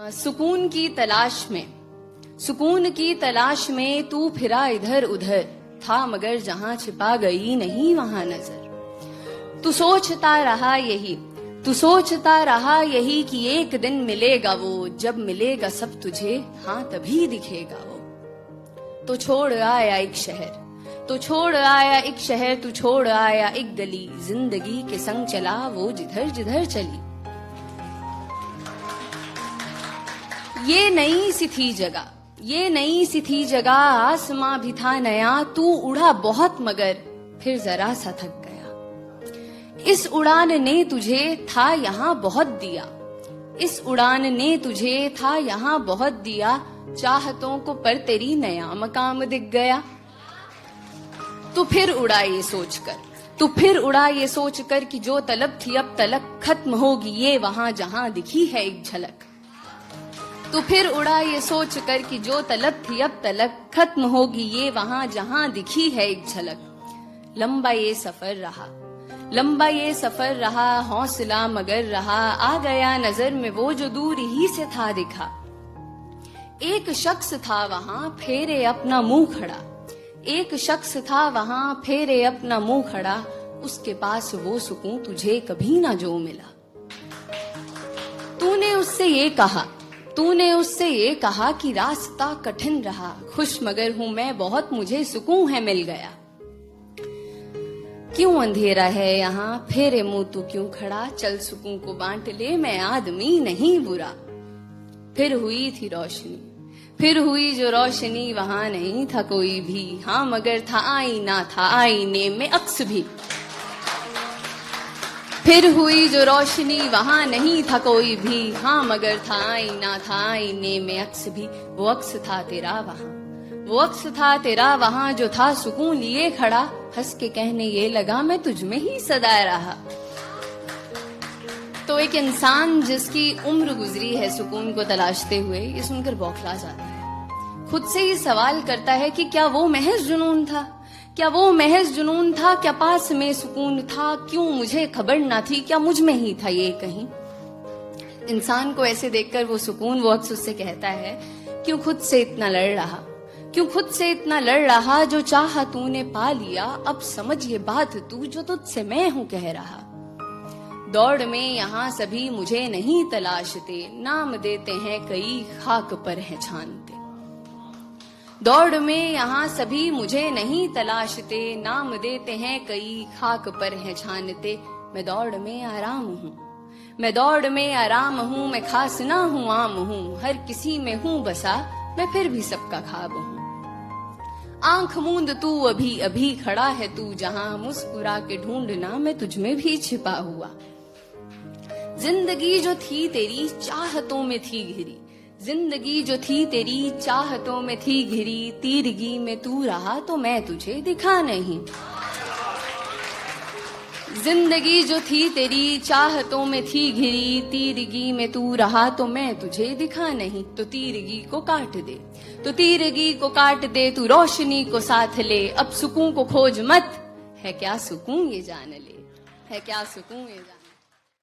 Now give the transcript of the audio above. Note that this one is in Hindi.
सुकून की तलाश में तू फिरा इधर उधर, था मगर जहां छिपा गई नहीं वहां नजर। तू सोचता रहा यही कि एक दिन मिलेगा वो, जब मिलेगा सब तुझे हाँ तभी दिखेगा वो। तो छोड़ आया एक शहर, तू छोड़ आया एक गली, जिंदगी के संग चला वो जिधर जिधर चली। ये नई सी थी जगह, आसमां भी था नया, तू उड़ा बहुत मगर फिर जरा सा थक गया। इस उड़ान ने तुझे था यहाँ बहुत दिया, चाहतों को पर तेरी नया मकाम दिख गया। तू फिर उड़ा ये सोचकर कि जो तलब थी अब तलक खत्म होगी ये वहां जहां दिखी है एक झलक। तू फिर उड़ा ये सोचकर कि जो तलब थी अब तलक खत्म होगी ये वहां जहां दिखी है एक झलक। लंबा ये सफर रहा, हौसला मगर रहा, आ गया नजर में वो जो दूर ही से था दिखा। एक शख्स था वहां फेरे अपना मुंह खड़ा, उसके पास वो सुकून तुझे कभी ना जो मिला। तूने उससे ये कहा कि रास्ता कठिन रहा, खुश मगर हूं मैं बहुत, मुझे सुकून है मिल गया। क्यों अंधेरा है यहाँ, फेरे मुंह तू क्यों खड़ा, चल सुकून को बांट ले, मैं आदमी नहीं बुरा। फिर हुई जो रोशनी, वहां नहीं था कोई भी, हाँ मगर था आईना, था आईने में अक्स भी। फिर हुई जो रोशनी, वहां नहीं था कोई भी, हाँ मगर था आईना, था आईने में अक्स भी। वो अक्स था तेरा वहां जो था सुकून लिए खड़ा, हंस के कहने ये लगा मैं तुझ में ही सदा रहा। तो एक इंसान जिसकी उम्र गुजरी है सुकून को तलाशते हुए, ये सुनकर बौखला जाता है। खुद से ही सवाल करता है कि क्या वो महज जुनून था, क्या पास में सुकून था, क्यों मुझे खबर ना थी, क्या मुझ में ही था ये कहीं। इंसान को ऐसे देखकर वो सुकून वो अक्स उससे कहता है, क्यों खुद से इतना लड़ रहा, जो चाहा तूने पा लिया, अब समझ ये बात तू जो तुझसे मैं हूं कह रहा। दौड़ में यहाँ सभी मुझे नहीं तलाशते, नाम देते हैं कई खाक पर है छानते। दौड़ में यहाँ सभी मुझे नहीं तलाशते, नाम देते हैं कई खाक पर है छानते। मैं दौड़ में आराम हूँ, मैं खास ना हूँ आम हूँ, हर किसी में हूँ बसा, मैं फिर भी सबका ख्वाब हूँ। आंख मूंद तू अभी खड़ा है तू जहां, मुस्कुरा के ढूंढना मैं तुझ में भी छिपा हुआ। जिंदगी जो थी तेरी चाहतों में थी घिरी, तीरगी में तू रहा तो मैं तुझे दिखा नहीं। जिंदगी जो थी तेरी चाहतों में थी घिरी, तीरगी में तू रहा तो मैं तुझे दिखा नहीं। तो तीरगी को काट दे तू रोशनी को साथ ले, अब सुकून को खोज मत, है क्या सुकून ये जान ले।